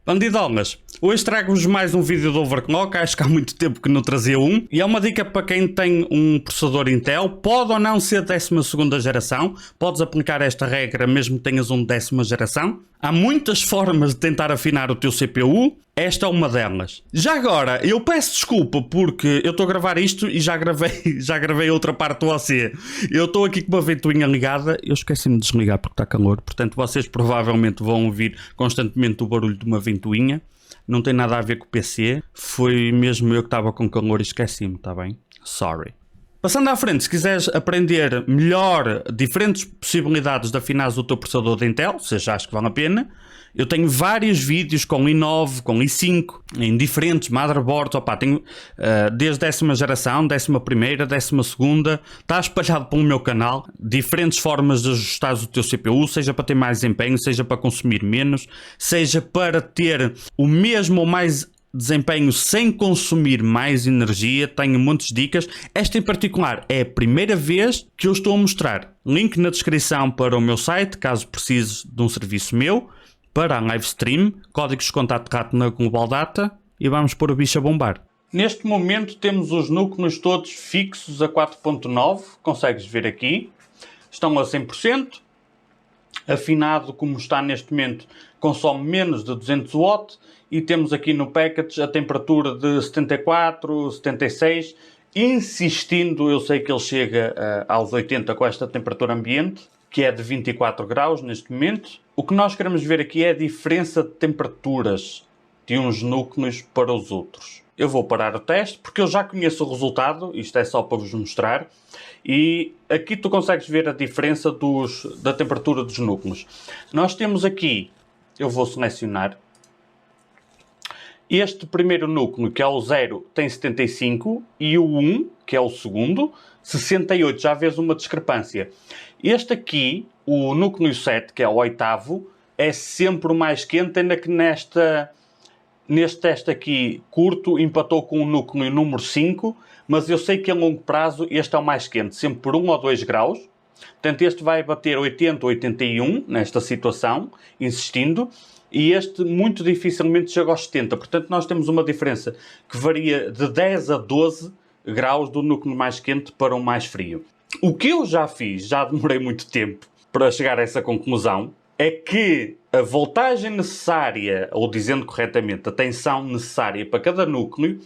Bandidolas, hoje trago-vos mais um vídeo do overclock, acho que há muito tempo que não trazia um, e é uma dica para quem tem um processador Intel, pode ou não ser 12ª geração, podes aplicar esta regra mesmo que tenhas um 10ª geração. Há muitas formas de tentar afinar o teu CPU, esta é uma delas. Já agora, eu peço desculpa porque eu estou a gravar isto e já gravei outra parte do OC. Eu estou aqui com uma ventoinha ligada, eu esqueci-me de desligar porque está calor, portanto vocês provavelmente vão ouvir constantemente o barulho de uma ventoinha. Não tem nada a ver com o PC, foi mesmo eu que estava com calor e esqueci-me, está bem? Sorry. Passando à frente, se quiseres aprender melhor diferentes possibilidades de afinar o teu processador de Intel, se achares que vale a pena, eu tenho vários vídeos com i9, com i5, em diferentes motherboards. Opa, tenho desde 10ª geração, 11ª, 12ª, está espalhado pelo meu canal, diferentes formas de ajustar o teu CPU, seja para ter mais desempenho, seja para consumir menos, seja para ter o mesmo ou mais desempenho sem consumir mais energia. Tenho muitas dicas. Esta em particular é a primeira vez que eu estou a mostrar. Link na descrição para o meu site, caso precises de um serviço meu, para a live stream, códigos de contato rato na Global Data, e vamos pôr o bicho a bombar. Neste momento temos os núcleos todos fixos a 4.9, consegues ver aqui, estão a 100%, afinado como está neste momento, consome menos de 200 watts, e temos aqui no package a temperatura de 74, 76, insistindo, eu sei que ele chega aos 80 com esta temperatura ambiente, que é de 24 graus neste momento. O que nós queremos ver aqui é a diferença de temperaturas de uns núcleos para os outros. Eu vou parar o teste, porque eu já conheço o resultado, isto é só para vos mostrar, e aqui tu consegues ver a diferença da temperatura dos núcleos. Nós temos aqui, eu vou selecionar, este primeiro núcleo, que é o 0, tem 75, e o 1, que é o segundo, 68. Já vês uma discrepância. Este aqui, o núcleo 7, que é o oitavo, é sempre o mais quente, ainda que neste teste aqui curto empatou com o núcleo número 5, mas eu sei que a longo prazo este é o mais quente, sempre por 1 ou 2 graus. Portanto, este vai bater 80 ou 81 nesta situação, insistindo, e este muito dificilmente chega aos 70. Portanto, nós temos uma diferença que varia de 10 a 12 graus do núcleo mais quente para o mais frio. O que eu já fiz, já demorei muito tempo para chegar a essa conclusão, é que a voltagem necessária, ou dizendo corretamente, a tensão necessária para cada núcleo,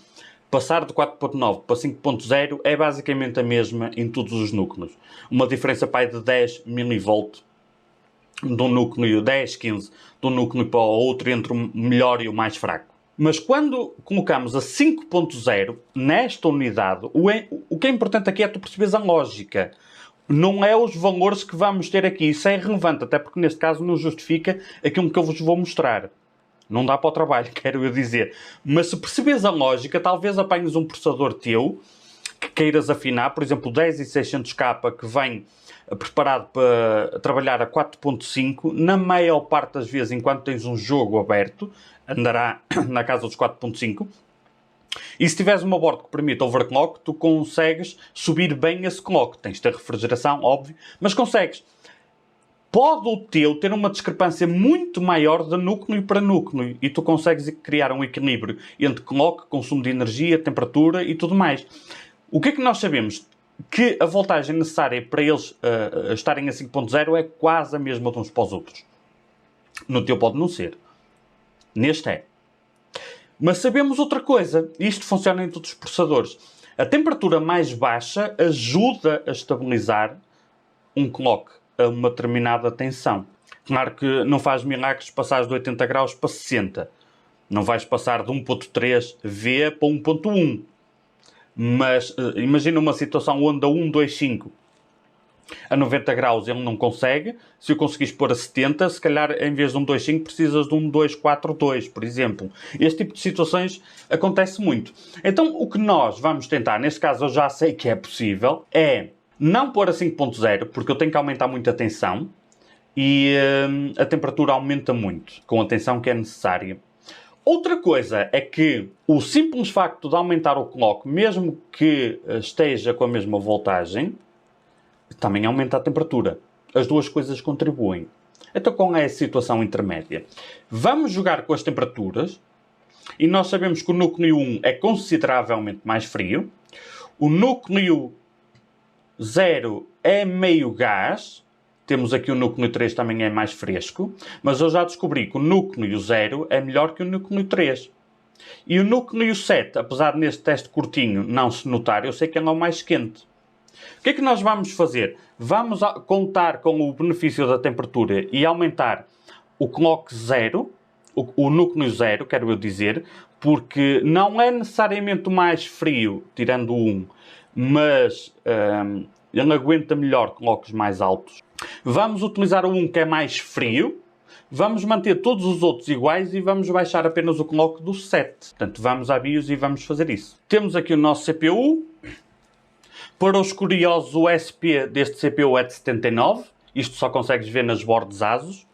passar de 4.9 para 5.0 é basicamente a mesma em todos os núcleos. Uma diferença para de 10 mV de um núcleo, 10, 15, de um núcleo para o outro, entre o melhor e o mais fraco. Mas quando colocamos a 5.0 nesta unidade, o que é importante aqui é tu perceberes a lógica. Não é os valores que vamos ter aqui. Isso é irrelevante, até porque neste caso não justifica aquilo que eu vos vou mostrar. Não dá para o trabalho, quero eu dizer. Mas se percebes a lógica, talvez apanhes um processador teu que queiras afinar, por exemplo, o 10600K, que vem preparado para trabalhar a 4.5, na maior parte das vezes, enquanto tens um jogo aberto, andará na casa dos 4.5. E se tiveres uma board que permite overclock, tu consegues subir bem esse clock. Tens de ter refrigeração, óbvio, mas consegues. Pode o teu ter uma discrepância muito maior de núcleo para núcleo, e tu consegues criar um equilíbrio entre clock, consumo de energia, temperatura e tudo mais. O que é que nós sabemos? Que a voltagem necessária para eles estarem a 5.0 é quase a mesma de uns para os outros. No teu pode não ser. Neste é. Mas sabemos outra coisa. Isto funciona em todos os processadores. A temperatura mais baixa ajuda a estabilizar um clock a uma determinada tensão. Claro que não faz milagres passar de 80 graus para 60. Não vais passar de 1.3 V para 1.1. Mas imagina uma situação onde a 125 a 90 graus ele não consegue. Se o conseguires pôr a 70, se calhar em vez de 125 precisas de 1242, por exemplo. Este tipo de situações acontece muito. Então o que nós vamos tentar, neste caso eu já sei que é possível, é não pôr a 5.0, porque eu tenho que aumentar muito a tensão e a temperatura aumenta muito com a tensão que é necessária. Outra coisa é que o simples facto de aumentar o clock, mesmo que esteja com a mesma voltagem, também aumenta a temperatura. As duas coisas contribuem. Então, qual é a situação intermédia? Vamos jogar com as temperaturas e nós sabemos que o núcleo 1 é consideravelmente mais frio. O núcleo 0 é meio gás. Temos aqui o núcleo 3 também é mais fresco. Mas eu já descobri que o núcleo 0 é melhor que o núcleo 3. E o núcleo 7, apesar de neste teste curtinho não se notar, eu sei que ele é o mais quente. O que é que nós vamos fazer? Vamos contar com o benefício da temperatura e aumentar o clock 0, o núcleo 0, quero eu dizer, porque não é necessariamente o mais frio, tirando o 1, mas ele aguenta melhor clocks mais altos. Vamos utilizar o 1 que é mais frio, vamos manter todos os outros iguais e vamos baixar apenas o clock do 7. Portanto, vamos à BIOS e vamos fazer isso. Temos aqui o nosso CPU. Para os curiosos, o SP deste CPU é de 79. Isto só consegues ver nas bordas ASUS.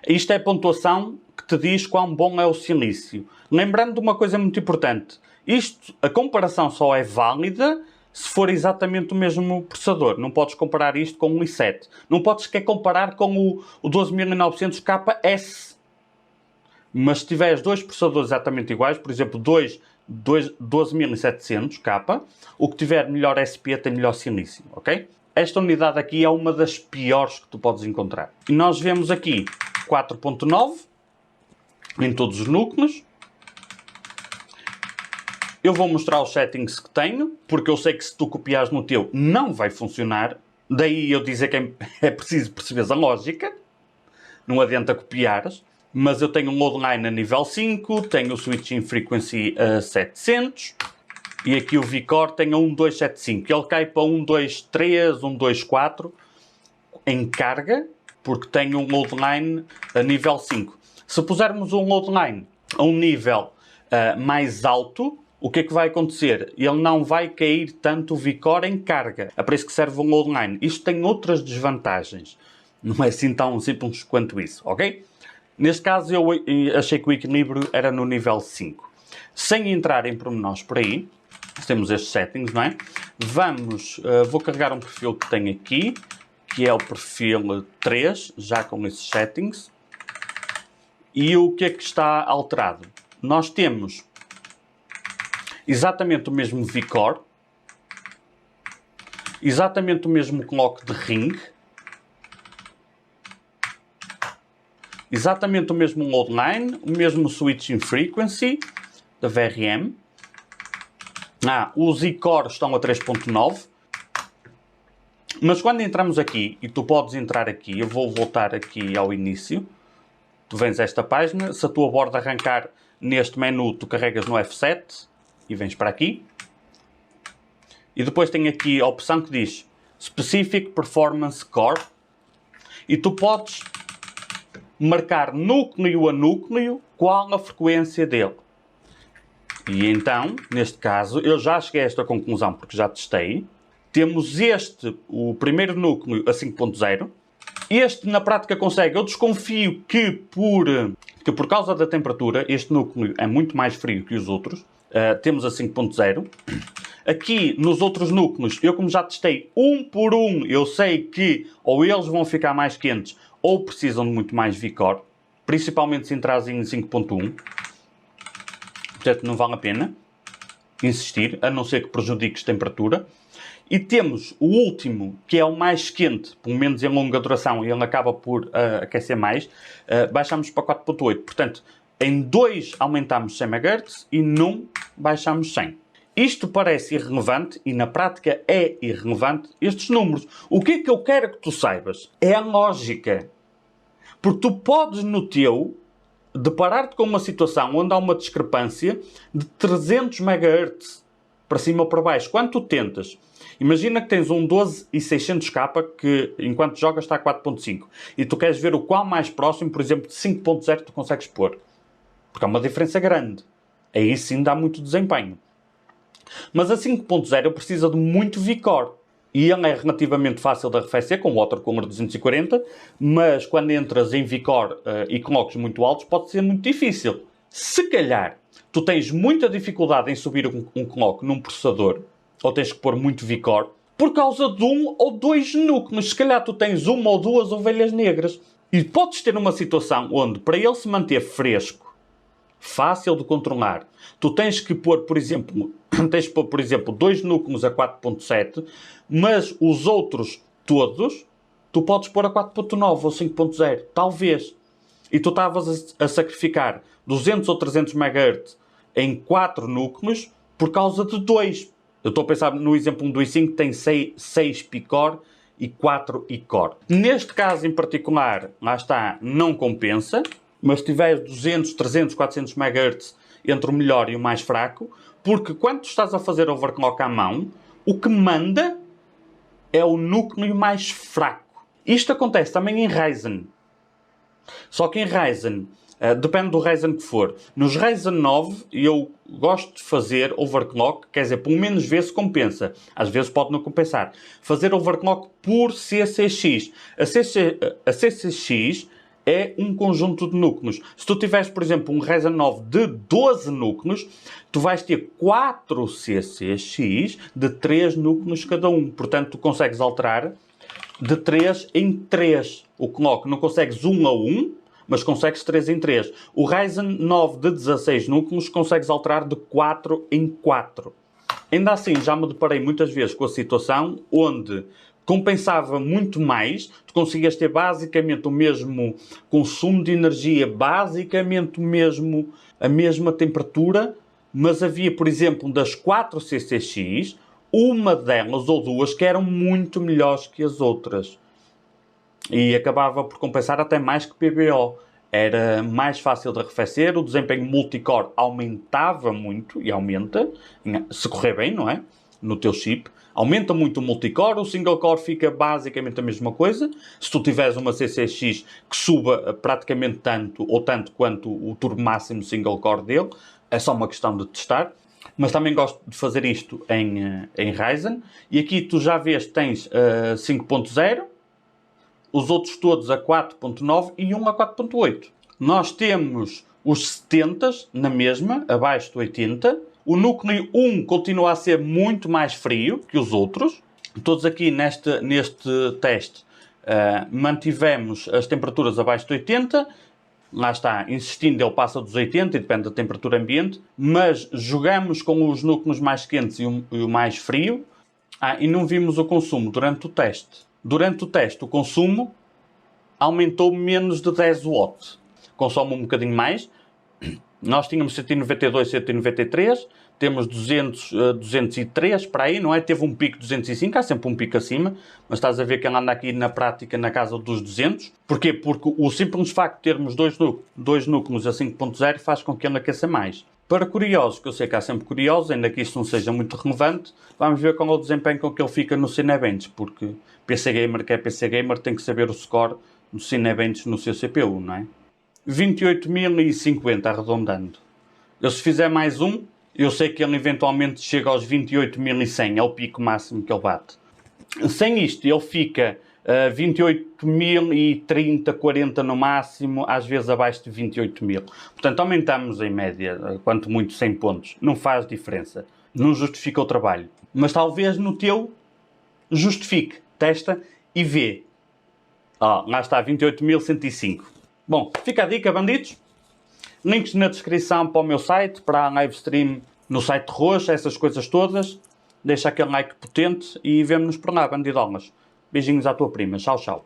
Isto é a pontuação que te diz quão bom é o silício. Lembrando de uma coisa muito importante. A comparação só é válida se for exatamente o mesmo processador. Não podes comparar isto com o i7. Não podes sequer comparar com o 12900KS. Mas se tiveres dois processadores exatamente iguais, por exemplo, 12700K, o que tiver melhor SP tem melhor silício, ok? Esta unidade aqui é uma das piores que tu podes encontrar. E nós vemos aqui 4.9 em todos os núcleos. Eu vou mostrar os settings que tenho, porque eu sei que se tu copiares no teu não vai funcionar. Daí eu dizer que é preciso perceber a lógica. Não adianta copiares. Mas eu tenho um loadline a nível 5, tenho o switching frequency a 700 e aqui o VCore tem a 1275. Ele cai para 123, 124 em carga, porque tem um loadline a nível 5. Se pusermos um loadline a um nível mais alto, o que é que vai acontecer? Ele não vai cair tanto o VCore em carga. É para isso que serve um loadline. Isto tem outras desvantagens. Não é assim tão simples quanto isso, ok? Neste caso, eu achei que o equilíbrio era no nível 5. Sem entrar em pormenores por aí, temos estes settings, não é? Vou carregar um perfil que tenho aqui, que é o perfil 3, já com esses settings. E o que é que está alterado? Nós temos exatamente o mesmo VCore, exatamente o mesmo clock de ring, exatamente o mesmo loadline, o mesmo switching frequency da VRM. Os i-cores estão a 3.9. Mas quando entramos aqui, e tu podes entrar aqui, eu vou voltar aqui ao início. Tu vens a esta página, se a tua borda arrancar neste menu, tu carregas no F7 e vens para aqui. E depois tem aqui a opção que diz Specific Performance Core. E tu podes marcar núcleo a núcleo qual a frequência dele. E então, neste caso, eu já cheguei a esta conclusão porque já testei. Temos o primeiro núcleo a 5.0. Este, na prática, consegue. Eu desconfio que por causa da temperatura, este núcleo é muito mais frio que os outros. Temos a 5.0. Aqui, nos outros núcleos, eu como já testei um por um, eu sei que ou eles vão ficar mais quentes ou precisam de muito mais VCore, principalmente se entras em 5.1. Portanto, não vale a pena insistir, a não ser que prejudiques temperatura. E temos o último, que é o mais quente, pelo menos em longa duração, e ele acaba por aquecer mais. Baixamos para 4.8. Portanto, em 2 aumentamos 100 MHz e num baixamos 100. Isto parece irrelevante e na prática é irrelevante estes números. O que é que eu quero que tu saibas? É a lógica. Porque tu podes no teu deparar-te com uma situação onde há uma discrepância de 300 MHz para cima ou para baixo. Quando tu tentas, imagina que tens um 12600K que enquanto jogas está a 4.5 e tu queres ver o qual mais próximo, por exemplo, de 5.0 tu consegues pôr. Porque há uma diferença grande. Aí sim dá muito desempenho. Mas a 5.0 precisa de muito VCore. E ele é relativamente fácil de arrefecer com o Watercooler 240, mas quando entras em VCore e clocks muito altos pode ser muito difícil. Se calhar tu tens muita dificuldade em subir um clock num processador, ou tens que pôr muito VCore, por causa de um ou dois núcleos. Se calhar tu tens uma ou duas ovelhas negras. E podes ter uma situação onde, para ele se manter fresco, fácil de controlar, tu tens que pôr, por exemplo, dois núcleos a 4.7, mas os outros todos, tu podes pôr a 4.9 ou 5.0, talvez. E tu estavas a sacrificar 200 ou 300 MHz em 4 núcleos por causa de 2. Eu estou a pensar no exemplo do i5 que tem 6 P-Core e 4 E-Core. Neste caso em particular, lá está, não compensa, mas se tiveres 200, 300, 400 MHz entre o melhor e o mais fraco, porque quando tu estás a fazer overclock à mão, o que manda é o núcleo mais fraco. Isto acontece também em Ryzen. Só que em Ryzen, depende do Ryzen que for. Nos Ryzen 9 eu gosto de fazer overclock, quer dizer, pelo menos ver se compensa. Às vezes pode não compensar. Fazer overclock por CCX. A CCX é um conjunto de núcleos. Se tu tiveres, por exemplo, um Ryzen 9 de 12 núcleos, tu vais ter 4 CCX de 3 núcleos cada um. Portanto, tu consegues alterar de 3 em 3 o clock. Não consegues 1 a 1, mas consegues 3 em 3. O Ryzen 9 de 16 núcleos consegues alterar de 4 em 4. Ainda assim, já me deparei muitas vezes com a situação onde compensava muito mais, tu conseguias ter basicamente o mesmo consumo de energia, basicamente a mesma temperatura, mas havia, por exemplo, das 4 CCX, uma delas ou duas que eram muito melhores que as outras. E acabava por compensar até mais que PBO. Era mais fácil de arrefecer, o desempenho multicore aumentava muito, e aumenta, se correr bem, não é? No teu chip. Aumenta muito o multicore, o single core fica basicamente a mesma coisa. Se tu tiveres uma CCX que suba praticamente tanto, ou tanto quanto o turbo máximo single core dele, é só uma questão de testar. Mas também gosto de fazer isto em Ryzen. E aqui tu já vês que tens 5.0, os outros todos a 4.9 e um a 4.8. Nós temos os 70 na mesma, abaixo do 80. O núcleo 1 continua a ser muito mais frio que os outros. Todos aqui neste teste mantivemos as temperaturas abaixo de 80. Lá está, insistindo, ele passa dos 80 e depende da temperatura ambiente. Mas jogamos com os núcleos mais quentes e o mais frio. E não vimos o consumo durante o teste. Durante o teste, o consumo aumentou menos de 10 watts. Consome um bocadinho mais. Nós tínhamos 192, 193, temos 200, 203 para aí, não é? Teve um pico de 205, há sempre um pico acima, mas estás a ver que ele anda aqui na prática na casa dos 200. Porquê? Porque o simples facto de termos dois núcleos a 5.0 faz com que ele aqueça mais. Para curiosos, que eu sei que há sempre curiosos, ainda que isto não seja muito relevante, vamos ver qual é o desempenho com que ele fica no Cinebench, porque PC Gamer que é PC Gamer tem que saber o score do Cinebench no seu CPU, não é? 28.050 arredondando. Eu se fizer mais um, eu sei que ele eventualmente chega aos 28.100, é o pico máximo que ele bate. Sem isto, ele fica 28.030, 40 no máximo, às vezes abaixo de 28.000. Portanto, aumentamos em média, quanto muito 100 pontos. Não faz diferença. Não justifica o trabalho. Mas talvez no teu justifique. Testa e vê. Lá está, 28.105. Bom, fica a dica, bandidos. Links na descrição para o meu site, para a live stream no site roxo, essas coisas todas. Deixa aquele like potente e vemo-nos por lá, bandidolas. Beijinhos à tua prima. Tchau, tchau.